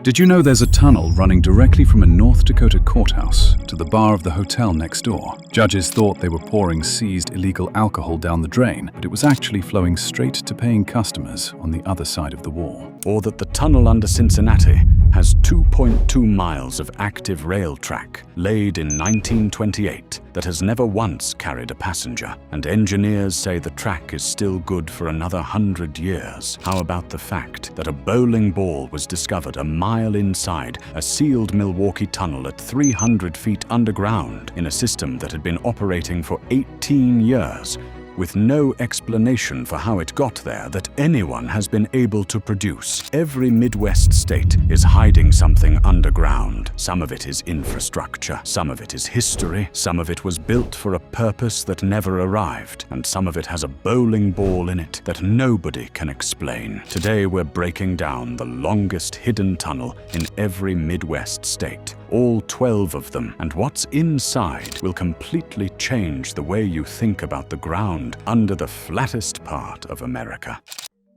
Did you know there's a tunnel running directly from a North Dakota courthouse to the bar of the hotel next door? Judges thought they were pouring seized illegal alcohol down the drain, but it was actually flowing straight to paying customers on the other side of the wall. Or that the tunnel under Cincinnati has 2.2 miles of active rail track laid in 1928 that has never once carried a passenger, and engineers say the track is still good for another 100 years. How about the fact that a bowling ball was discovered a mile inside a sealed Milwaukee tunnel at 300 feet underground in a system that had been operating for 18 years, with no explanation for how it got there that anyone has been able to produce? Every Midwest state is hiding something underground. Some of it is infrastructure, some of it is history, some of it was built for a purpose that never arrived, and some of it has a bowling ball in it that nobody can explain. Today we're breaking down the longest hidden tunnel in every Midwest state, all 12 of them, and what's inside will completely change the way you think about the ground under the flattest part of America.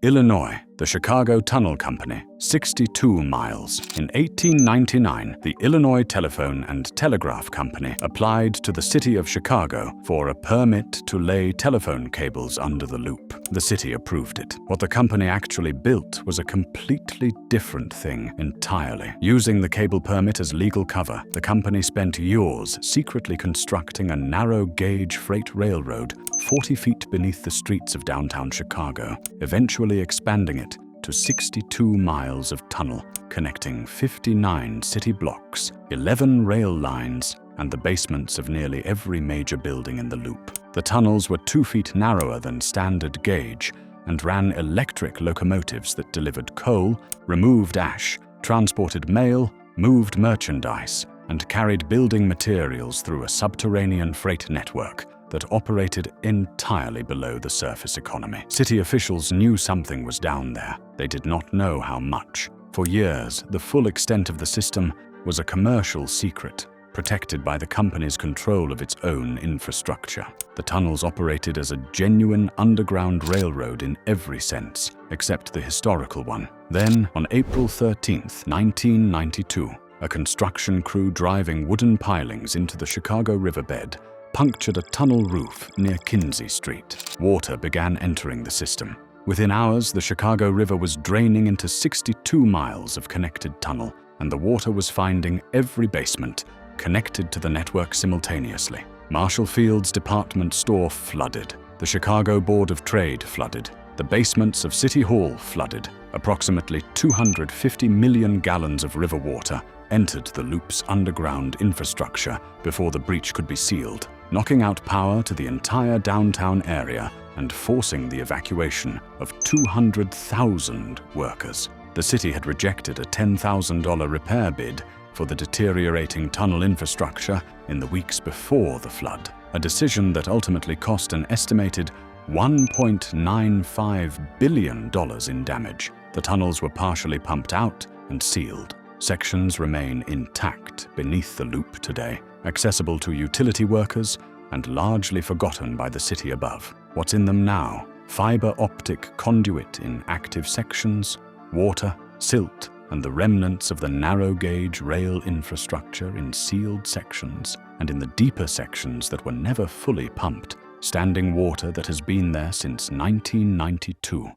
Illinois, the Chicago Tunnel Company, 62 miles. In 1899, the Illinois Telephone and Telegraph Company applied to the city of Chicago for a permit to lay telephone cables under the loop. The city approved it. What the company actually built was a completely different thing entirely. Using the cable permit as legal cover, the company spent years secretly constructing a narrow-gauge freight railroad 40 feet beneath the streets of downtown Chicago, eventually expanding it to 62 miles of tunnel, connecting 59 city blocks, 11 rail lines, and the basements of nearly every major building in the loop. The tunnels were 2 feet narrower than standard gauge and ran electric locomotives that delivered coal, removed ash, transported mail, moved merchandise, and carried building materials through a subterranean freight network that operated entirely below the surface economy. City officials knew something was down there. They did not know how much. For years, the full extent of the system was a commercial secret, protected by the company's control of its own infrastructure. The tunnels operated as a genuine underground railroad in every sense, except the historical one. Then, on April 13, 1992, a construction crew driving wooden pilings into the Chicago riverbed punctured a tunnel roof near Kinsey Street. Water began entering the system. Within hours, the Chicago River was draining into 62 miles of connected tunnel, and the water was finding every basement connected to the network simultaneously. Marshall Field's department store flooded. The Chicago Board of Trade flooded. The basements of City Hall flooded. Approximately 250 million gallons of river water entered the loop's underground infrastructure before the breach could be sealed, knocking out power to the entire downtown area and forcing the evacuation of 200,000 workers. The city had rejected a $10,000 repair bid for the deteriorating tunnel infrastructure in the weeks before the flood, a decision that ultimately cost an estimated $1.95 billion in damage. The tunnels were partially pumped out and sealed. Sections remain intact beneath the loop today, accessible to utility workers and largely forgotten by the city above. What's in them now? Fiber optic conduit in active sections, water, silt, and the remnants of the narrow-gauge rail infrastructure in sealed sections, and in the deeper sections that were never fully pumped, standing water that has been there since 1992.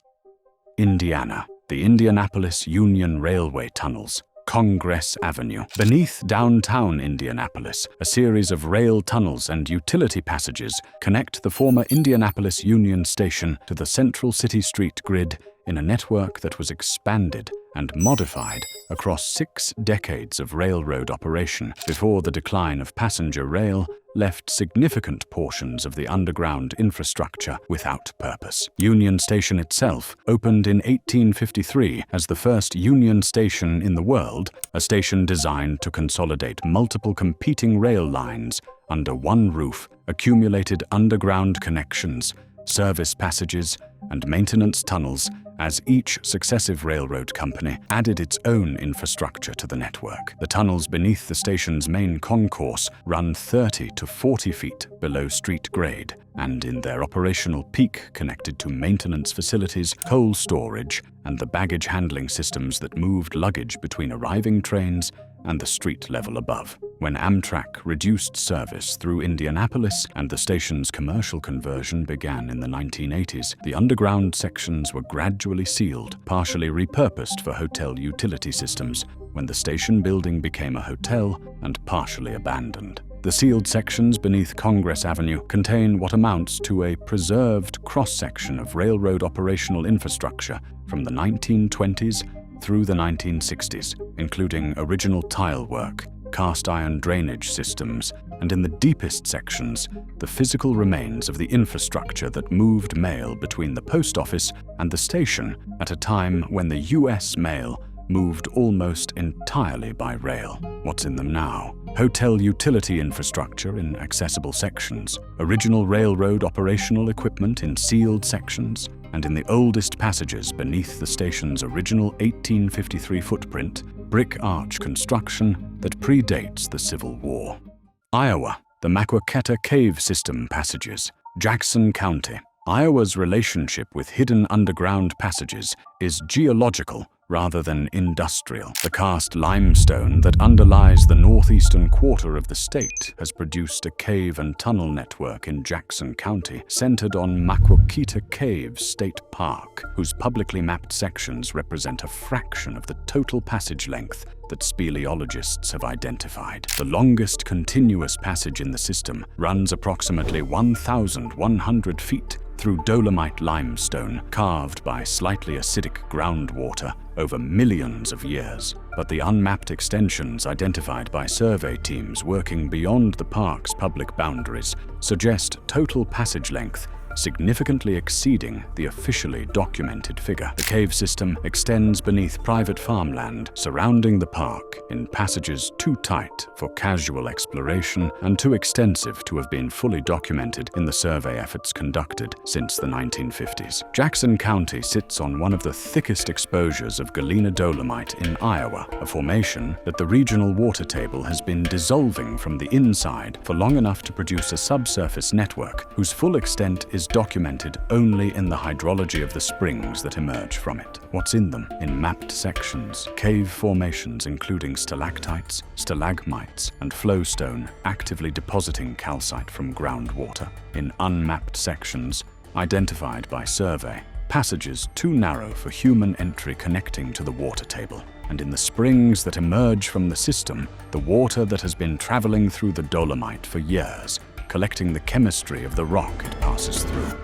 Indiana, the Indianapolis Union Railway tunnels, Congress Avenue. Beneath downtown Indianapolis, a series of rail tunnels and utility passages connect the former Indianapolis Union Station to the central city street grid in a network that was expanded and modified across 6 decades of railroad operation before the decline of passenger rail left significant portions of the underground infrastructure without purpose. Union Station itself opened in 1853 as the first Union Station in the world, a station designed to consolidate multiple competing rail lines under one roof, accumulated underground connections, service passages, and maintenance tunnels as each successive railroad company added its own infrastructure to the network. The tunnels beneath the station's main concourse run 30 to 40 feet below street grade, and in their operational peak connected to maintenance facilities, coal storage, and the baggage handling systems that moved luggage between arriving trains and the street level above. When Amtrak reduced service through Indianapolis and the station's commercial conversion began in the 1980s, the underground sections were gradually sealed, partially repurposed for hotel utility systems, when the station building became a hotel, and partially abandoned. The sealed sections beneath Congress Avenue contain what amounts to a preserved cross-section of railroad operational infrastructure from the 1920s through the 1960s, including original tile work, cast iron drainage systems, and in the deepest sections, the physical remains of the infrastructure that moved mail between the post office and the station at a time when the U.S. mail moved almost entirely by rail. What's in them now? Hotel utility infrastructure in accessible sections, original railroad operational equipment in sealed sections, and in the oldest passages beneath the station's original 1853 footprint, brick arch construction that predates the Civil War. Iowa, the Maquoketa cave system passages. Jackson County. Iowa's relationship with hidden underground passages is geological rather than industrial. The cast limestone that underlies the northeastern quarter of the state has produced a cave and tunnel network in Jackson County centered on Maquoketa Cave State Park, whose publicly mapped sections represent a fraction of the total passage length that speleologists have identified. The longest continuous passage in the system runs approximately 1,100 feet through dolomite limestone carved by slightly acidic groundwater over millions of years. But the unmapped extensions identified by survey teams working beyond the park's public boundaries suggest total passage length significantly exceeding the officially documented figure. The cave system extends beneath private farmland surrounding the park in passages too tight for casual exploration and too extensive to have been fully documented in the survey efforts conducted since the 1950s. Jackson County sits on one of the thickest exposures of galena dolomite in Iowa, a formation that the regional water table has been dissolving from the inside for long enough to produce a subsurface network whose full extent is documented only in the hydrology of the springs that emerge from it. What's in them? In mapped sections, cave formations including stalactites, stalagmites, and flowstone actively depositing calcite from groundwater. In unmapped sections, identified by survey, passages too narrow for human entry connecting to the water table. And in the springs that emerge from the system, the water that has been traveling through the dolomite for years, collecting the chemistry of the rock it passes through.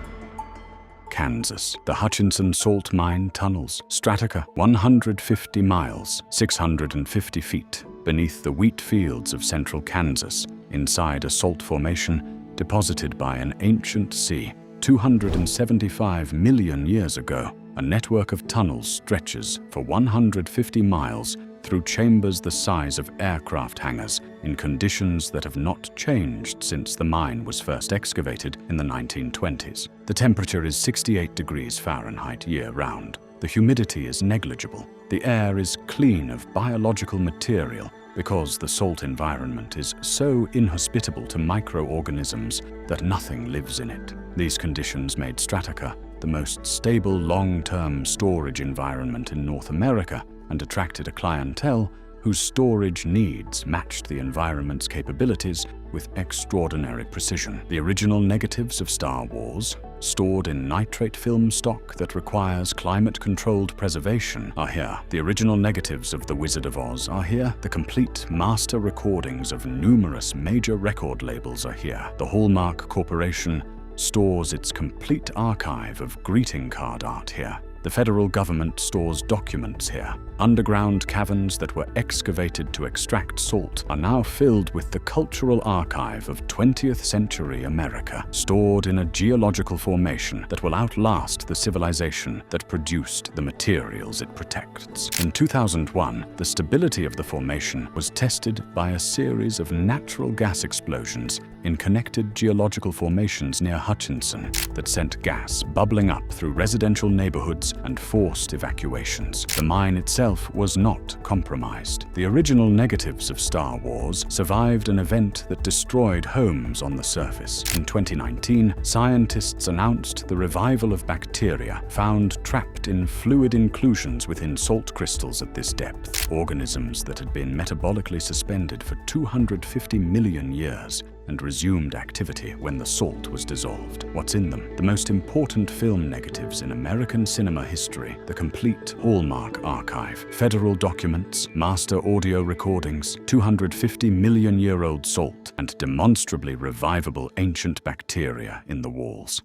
Kansas. The Hutchinson salt mine tunnels. Stratica, 150 miles, 650 feet, beneath the wheat fields of central Kansas, inside a salt formation deposited by an ancient sea. 275 million years ago, a network of tunnels stretches for 150 miles through chambers the size of aircraft hangars in conditions that have not changed since the mine was first excavated in the 1920s. The temperature is 68 degrees Fahrenheit year-round. The humidity is negligible. The air is clean of biological material because the salt environment is so inhospitable to microorganisms that nothing lives in it. These conditions made Stratica the most stable long-term storage environment in North America and attracted a clientele whose storage needs matched the environment's capabilities with extraordinary precision. The original negatives of Star Wars, stored in nitrate film stock that requires climate-controlled preservation, are here. The original negatives of The Wizard of Oz are here. The complete master recordings of numerous major record labels are here. The Hallmark Corporation stores its complete archive of greeting card art here. The federal government stores documents here. Underground caverns that were excavated to extract salt are now filled with the cultural archive of 20th century America, stored in a geological formation that will outlast the civilization that produced the materials it protects. In 2001, the stability of the formation was tested by a series of natural gas explosions in connected geological formations near Hutchinson that sent gas bubbling up through residential neighborhoods and forced evacuations. The mine itself was not compromised. The original negatives of Star Wars survived an event that destroyed homes on the surface. In 2019, scientists announced the revival of bacteria found trapped in fluid inclusions within salt crystals at this depth, organisms that had been metabolically suspended for 250 million years and resumed activity when the salt was dissolved. What's in them? The most important film negatives in American cinema history, the complete Hallmark archive, federal documents, master audio recordings, 250 million-year-old salt, and demonstrably revivable ancient bacteria in the walls.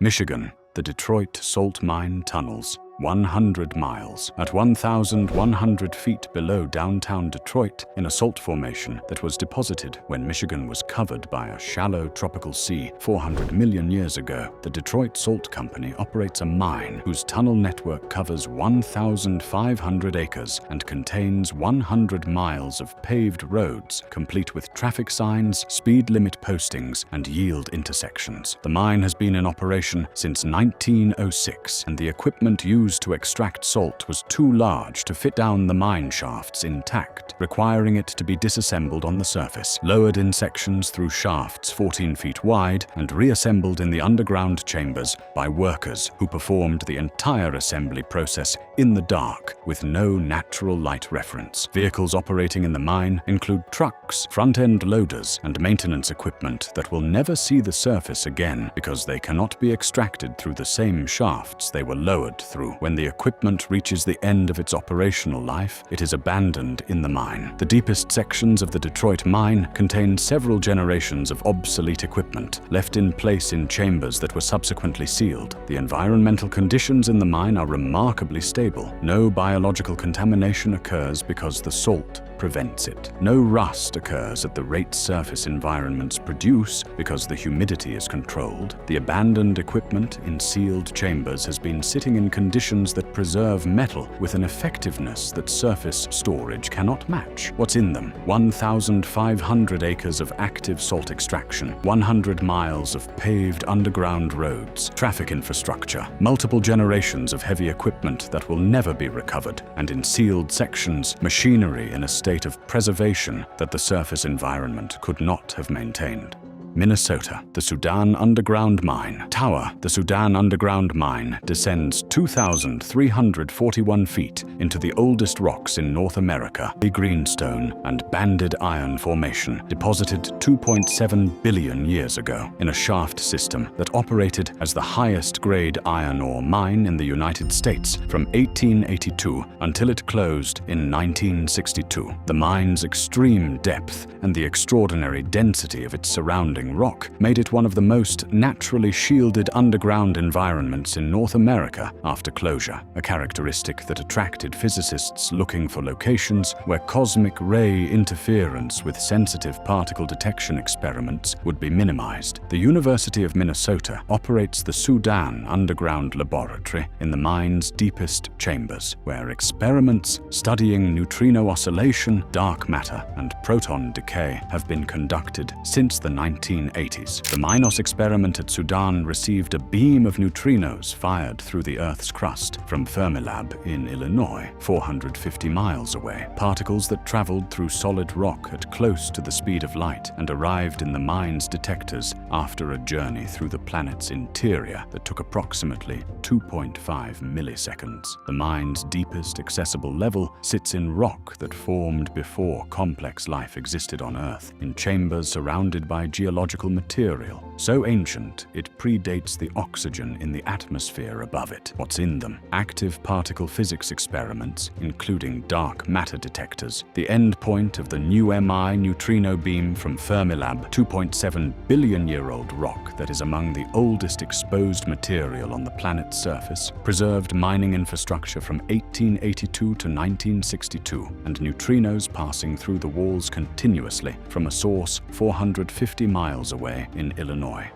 Michigan, the Detroit salt mine tunnels. 100 miles, at 1,100 feet below downtown Detroit, in a salt formation that was deposited when Michigan was covered by a shallow tropical sea 400 million years ago. The Detroit Salt Company operates a mine whose tunnel network covers 1,500 acres and contains 100 miles of paved roads, complete with traffic signs, speed limit postings, and yield intersections. The mine has been in operation since 1906, and the equipment used to extract salt was too large to fit down the mine shafts intact, requiring it to be disassembled on the surface, lowered in sections through shafts 14 feet wide, and reassembled in the underground chambers by workers who performed the entire assembly process in the dark with no natural light reference. Vehicles operating in the mine include trucks, front-end loaders, and maintenance equipment that will never see the surface again because they cannot be extracted through the same shafts they were lowered through. When the equipment reaches the end of its operational life, it is abandoned in the mine. The deepest sections of the Detroit mine contain several generations of obsolete equipment, left in place in chambers that were subsequently sealed. The environmental conditions in the mine are remarkably stable. No biological contamination occurs because the salt prevents it. No rust occurs at the rate surface environments produce because the humidity is controlled. The abandoned equipment in sealed chambers has been sitting in conditions that preserve metal with an effectiveness that surface storage cannot match. What's in them? 1,500 acres of active salt extraction, 100 miles of paved underground roads, traffic infrastructure, multiple generations of heavy equipment that will never be recovered, and in sealed sections, machinery in a state of preservation that the surface environment could not have maintained. Minnesota, the Soudan Underground Mine. Tower, the Soudan Underground Mine, descends 2,341 feet into the oldest rocks in North America, a greenstone and banded iron formation, deposited 2.7 billion years ago in a shaft system that operated as the highest-grade iron ore mine in the United States from 1882 until it closed in 1962. The mine's extreme depth and the extraordinary density of its surrounding rock made it one of the most naturally shielded underground environments in North America after closure, a characteristic that attracted physicists looking for locations where cosmic ray interference with sensitive particle detection experiments would be minimized. The University of Minnesota operates the Soudan Underground Laboratory in the mine's deepest chambers, where experiments studying neutrino oscillation, dark matter, and proton decay have been conducted since the 1980s. The Minot experiment at Soudan received a beam of neutrinos fired through the Earth's crust from Fermilab in Illinois, 450 miles away. Particles that traveled through solid rock at close to the speed of light and arrived in the mine's detectors after a journey through the planet's interior that took approximately 2.5 milliseconds. The mine's deepest accessible level sits in rock that formed before complex life existed on Earth, in chambers surrounded by geological geological material, so ancient it predates the oxygen in the atmosphere above it. What's in them? Active particle physics experiments, including dark matter detectors, the endpoint of the new MI neutrino beam from Fermilab, 2.7 billion-year-old rock that is among the oldest exposed material on the planet's surface, preserved mining infrastructure from 1882 to 1962, and neutrinos passing through the walls continuously from a source 450 miles away in Illinois.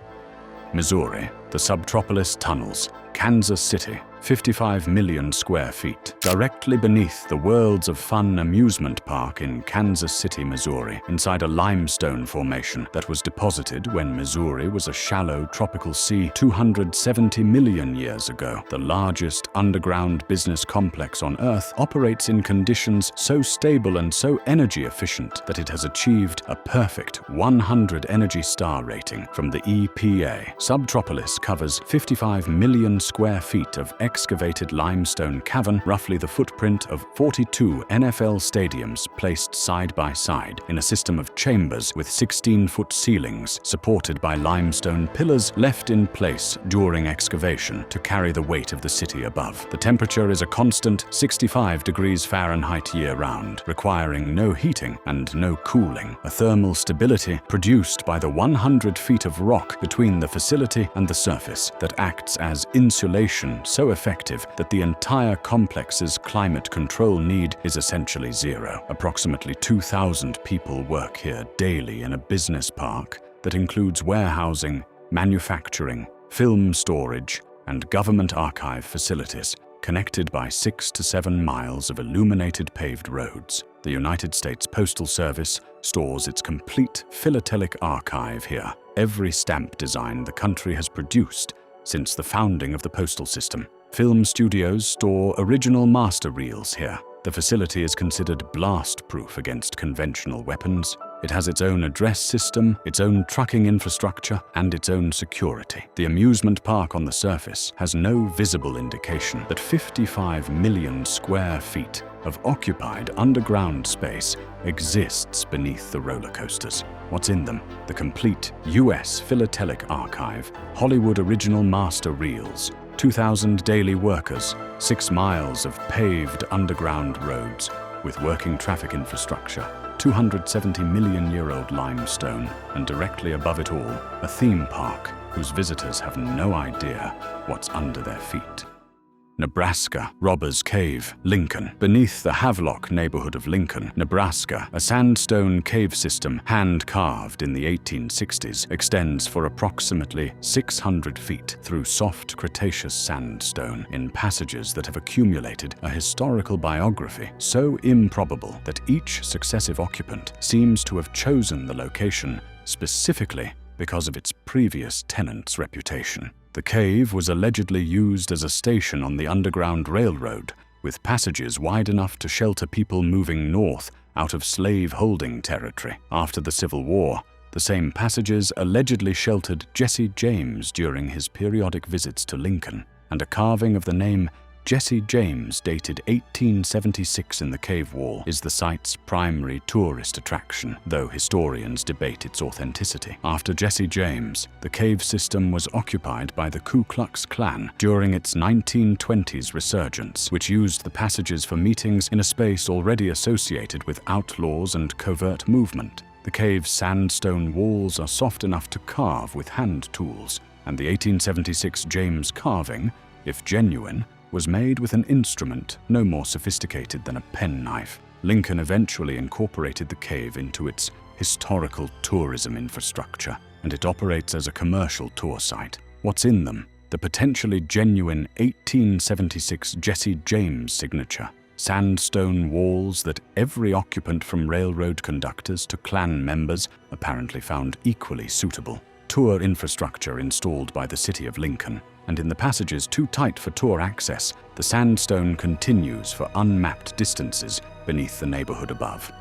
Missouri, the SubTropolis tunnels, Kansas City, 55 million square feet, directly beneath the Worlds of Fun amusement park in Kansas City, Missouri, inside a limestone formation that was deposited when Missouri was a shallow tropical sea 270 million years ago. The largest underground business complex on Earth operates in conditions so stable and so energy efficient that it has achieved a perfect 100 Energy Star rating from the EPA. SubTropolis covers 55 million square feet of excavated limestone cavern, roughly the footprint of 42 NFL stadiums placed side by side in a system of chambers with 16-foot ceilings supported by limestone pillars left in place during excavation to carry the weight of the city above. The temperature is a constant 65 degrees Fahrenheit year-round, requiring no heating and no cooling, a thermal stability produced by the 100 feet of rock between the facility and the surface that acts as insulation so effective that the entire complex's climate control need is essentially zero. Approximately 2,000 people work here daily in a business park that includes warehousing, manufacturing, film storage, and government archive facilities, connected by 6 to 7 miles of illuminated paved roads. The United States Postal Service stores its complete philatelic archive here, every stamp design the country has produced since the founding of the postal system. Film studios store original master reels here. The facility is considered blast-proof against conventional weapons. It has its own address system, its own trucking infrastructure, and its own security. The amusement park on the surface has no visible indication that 55 million square feet of occupied underground space exists beneath the roller coasters. What's in them? The complete U.S. philatelic archive, Hollywood original master reels, 2,000 daily workers, 6 miles of paved underground roads with working traffic infrastructure, 270 million-year-old limestone, and directly above it all, a theme park whose visitors have no idea what's under their feet. Nebraska, Robbers Cave, Lincoln. Beneath the Havelock neighborhood of Lincoln, Nebraska, a sandstone cave system hand-carved in the 1860s extends for approximately 600 feet through soft Cretaceous sandstone in passages that have accumulated a historical biography so improbable that each successive occupant seems to have chosen the location specifically because of its previous tenant's reputation. The cave was allegedly used as a station on the Underground Railroad, with passages wide enough to shelter people moving north out of slave-holding territory. After the Civil War, the same passages allegedly sheltered Jesse James during his periodic visits to Lincoln, and a carving of the name Jesse James, dated 1876 in the cave wall, is the site's primary tourist attraction, though historians debate its authenticity. After Jesse James, the cave system was occupied by the Ku Klux Klan during its 1920s resurgence, which used the passages for meetings in a space already associated with outlaws and covert movement. The cave's sandstone walls are soft enough to carve with hand tools, and the 1876 James carving, if genuine, was made with an instrument no more sophisticated than a penknife. Lincoln eventually incorporated the cave into its historical tourism infrastructure, and it operates as a commercial tour site. What's in them? The potentially genuine 1876 Jesse James signature, sandstone walls that every occupant from railroad conductors to Klan members apparently found equally suitable, tour infrastructure installed by the city of Lincoln, and in the passages too tight for tour access, the sandstone continues for unmapped distances beneath the neighborhood above.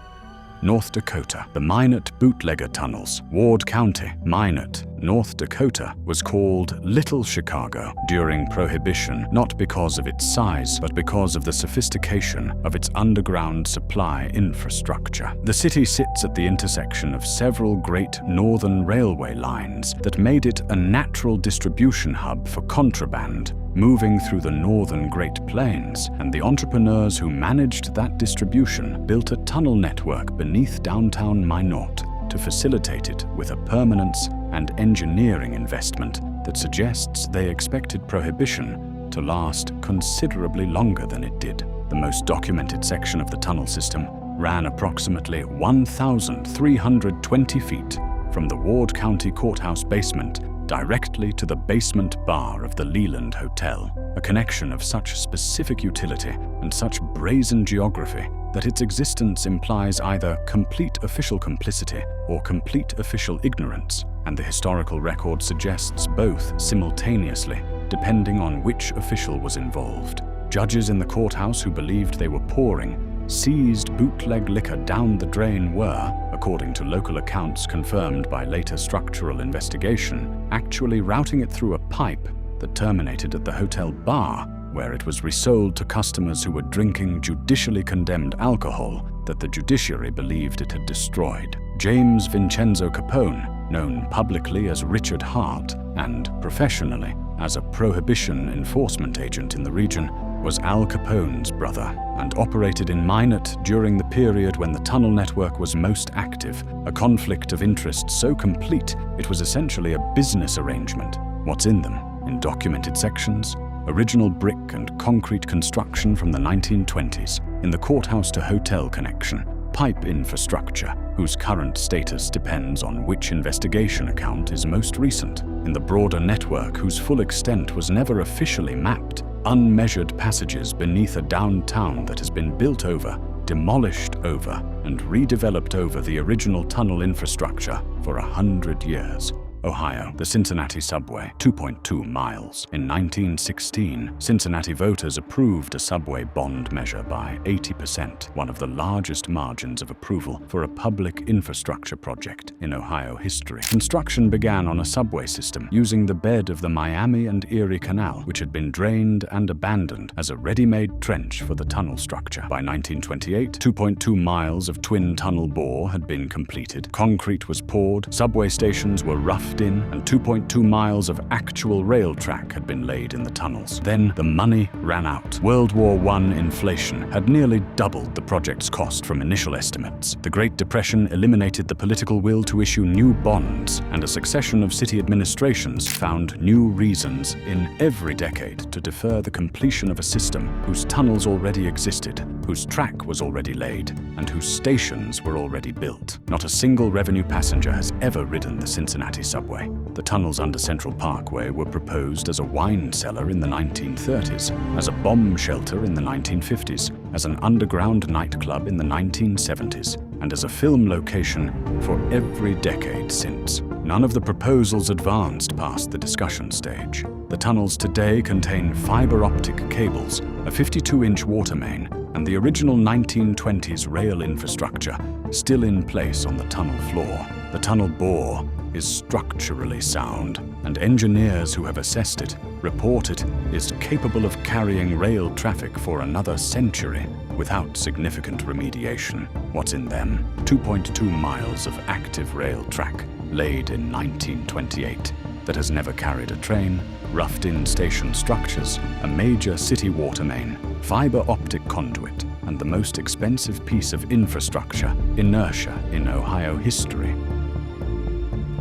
North Dakota, the Minot bootlegger tunnels, Ward County, Minot, North Dakota was called Little Chicago during Prohibition, not because of its size, but because of the sophistication of its underground supply infrastructure. The city sits at the intersection of several great northern railway lines that made it a natural distribution hub for contraband moving through the northern Great Plains, and the entrepreneurs who managed that distribution built a tunnel network beneath downtown Minot to facilitate it with a permanence and engineering investment that suggests they expected Prohibition to last considerably longer than it did. The most documented section of the tunnel system ran approximately 1,320 feet from the Ward County Courthouse basement directly to the basement bar of the Leland Hotel, a connection of such specific utility and such brazen geography that its existence implies either complete official complicity or complete official ignorance, and the historical record suggests both simultaneously, depending on which official was involved. Judges in the courthouse who believed they were pouring seized bootleg liquor down the drain were, according to local accounts confirmed by later structural investigation, actually routing it through a pipe that terminated at the hotel bar, where it was resold to customers who were drinking judicially condemned alcohol that the judiciary believed it had destroyed. James Vincenzo Capone, known publicly as Richard Hart and professionally as a Prohibition enforcement agent in the region, was Al Capone's brother and operated in Minot during the period when the tunnel network was most active, a conflict of interest so complete it was essentially a business arrangement. What's in them? In documented sections, original brick and concrete construction from the 1920s, in the courthouse to hotel connection, pipe infrastructure, whose current status depends on which investigation account is most recent, in the broader network whose full extent was never officially mapped, unmeasured passages beneath a downtown that has been built over, demolished over, and redeveloped over the original tunnel infrastructure for 100 years. Ohio, the Cincinnati subway, 2.2 miles. In 1916, Cincinnati voters approved a subway bond measure by 80%, one of the largest margins of approval for a public infrastructure project in Ohio history. Construction began on a subway system using the bed of the Miami and Erie Canal, which had been drained and abandoned as a ready-made trench for the tunnel structure. By 1928, 2.2 miles of twin tunnel bore had been completed, concrete was poured, subway stations were roughed in, and 2.2 miles of actual rail track had been laid in the tunnels. Then the money ran out. World War I inflation had nearly doubled the project's cost from initial estimates. The Great Depression eliminated the political will to issue new bonds, and a succession of city administrations found new reasons in every decade to defer the completion of a system whose tunnels already existed, whose track was already laid, and whose stations were already built. Not a single revenue passenger has ever ridden the Cincinnati subway. The tunnels under Central Parkway were proposed as a wine cellar in the 1930s, as a bomb shelter in the 1950s, as an underground nightclub in the 1970s, and as a film location for every decade since. None of the proposals advanced past the discussion stage. The tunnels today contain fiber optic cables, a 52-inch water main, and the original 1920s rail infrastructure still in place on the tunnel floor. The tunnel bore is structurally sound, and engineers who have assessed it report it is capable of carrying rail traffic for another century without significant remediation. What's in them? 2.2 miles of active rail track laid in 1928 that has never carried a train, roughed-in station structures, a major city water main, fiber optic conduit, and the most expensive piece of infrastructure, inertia, in Ohio history.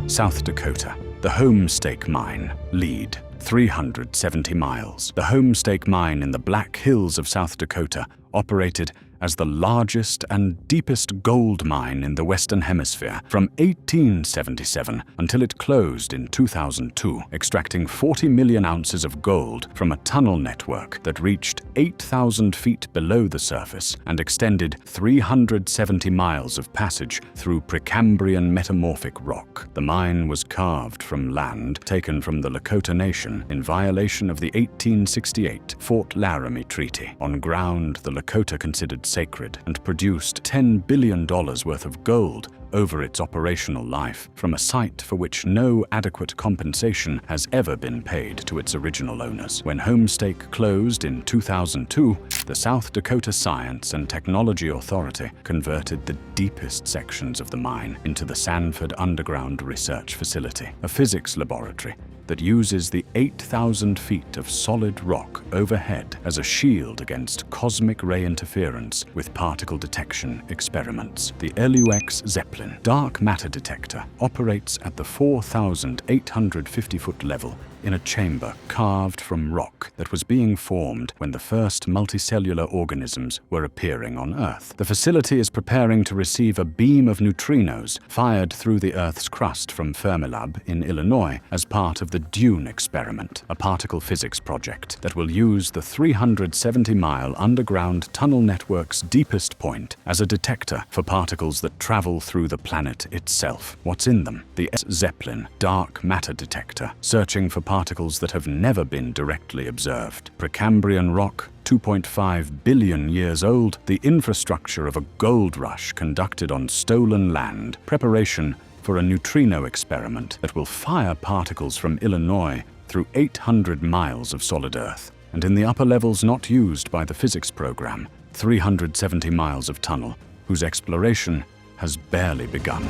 South Dakota, the Homestake mine, lead, 370 miles. The Homestake mine in the Black Hills of South Dakota operated as the largest and deepest gold mine in the Western Hemisphere from 1877 until it closed in 2002, extracting 40 million ounces of gold from a tunnel network that reached 8,000 feet below the surface and extended 370 miles of passage through Precambrian metamorphic rock. The mine was carved from land taken from the Lakota Nation in violation of the 1868 Fort Laramie Treaty, on ground the Lakota considered sacred and produced $10 billion worth of gold over its operational life from a site for which no adequate compensation has ever been paid to its original owners. When Homestake closed in 2002, the South Dakota Science and Technology Authority converted the deepest sections of the mine into the Sanford Underground Research Facility, a physics laboratory that uses the 8,000 feet of solid rock overhead as a shield against cosmic ray interference with particle detection experiments. The LUX Zeppelin dark matter detector operates at the 4,850-foot level in a chamber carved from rock that was being formed when the first multicellular organisms were appearing on Earth. The facility is preparing to receive a beam of neutrinos fired through the Earth's crust from Fermilab in Illinois as part of the DUNE experiment, a particle physics project that will use the 370-mile underground tunnel network's deepest point as a detector for particles that travel through the planet itself. What's in them? The Zeppelin dark matter detector, searching for particles that have never been directly observed. Precambrian rock, 2.5 billion years old, the infrastructure of a gold rush conducted on stolen land, preparation for a neutrino experiment that will fire particles from Illinois through 800 miles of solid Earth. And in the upper levels not used by the physics program, 370 miles of tunnel, whose exploration has barely begun.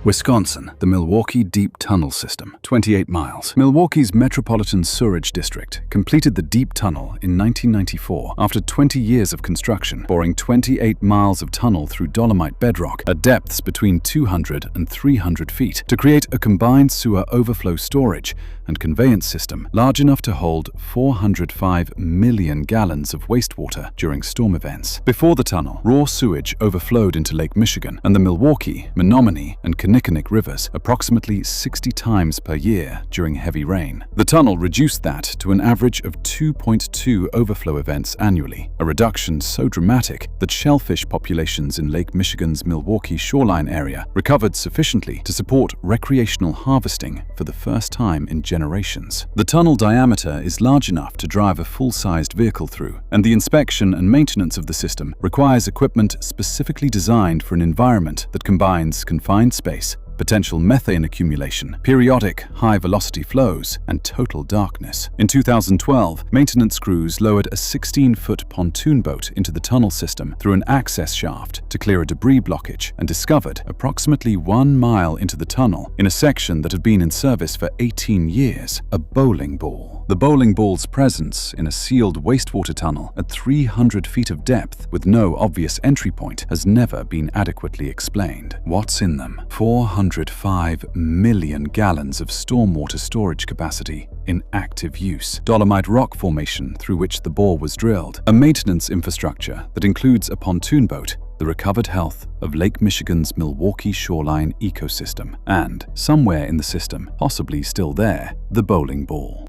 Wisconsin, the Milwaukee Deep Tunnel System, 28 miles. Milwaukee's Metropolitan Sewerage District completed the deep tunnel in 1994 after 20 years of construction, boring 28 miles of tunnel through dolomite bedrock at depths between 200 and 300 feet to create a combined sewer overflow storage and conveyance system large enough to hold 405 million gallons of wastewater during storm events. Before the tunnel, raw sewage overflowed into Lake Michigan and the Milwaukee, Menominee, and Kinnickinnick rivers approximately 60 times per year during heavy rain. The tunnel reduced that to an average of 2.2 overflow events annually, a reduction so dramatic that shellfish populations in Lake Michigan's Milwaukee shoreline area recovered sufficiently to support recreational harvesting for the first time in generations. The tunnel diameter is large enough to drive a full-sized vehicle through, and the inspection and maintenance of the system requires equipment specifically designed for an environment that combines confined space, potential methane accumulation, periodic high-velocity flows, and total darkness. In 2012, maintenance crews lowered a 16-foot pontoon boat into the tunnel system through an access shaft to clear a debris blockage and discovered, approximately 1 mile into the tunnel, in a section that had been in service for 18 years, a bowling ball. The bowling ball's presence in a sealed wastewater tunnel at 300 feet of depth with no obvious entry point has never been adequately explained. What's in them? 405 million gallons of stormwater storage capacity in active use, dolomite rock formation through which the bore was drilled, a maintenance infrastructure that includes a pontoon boat, the recovered health of Lake Michigan's Milwaukee shoreline ecosystem, and, somewhere in the system, possibly still there, the bowling ball.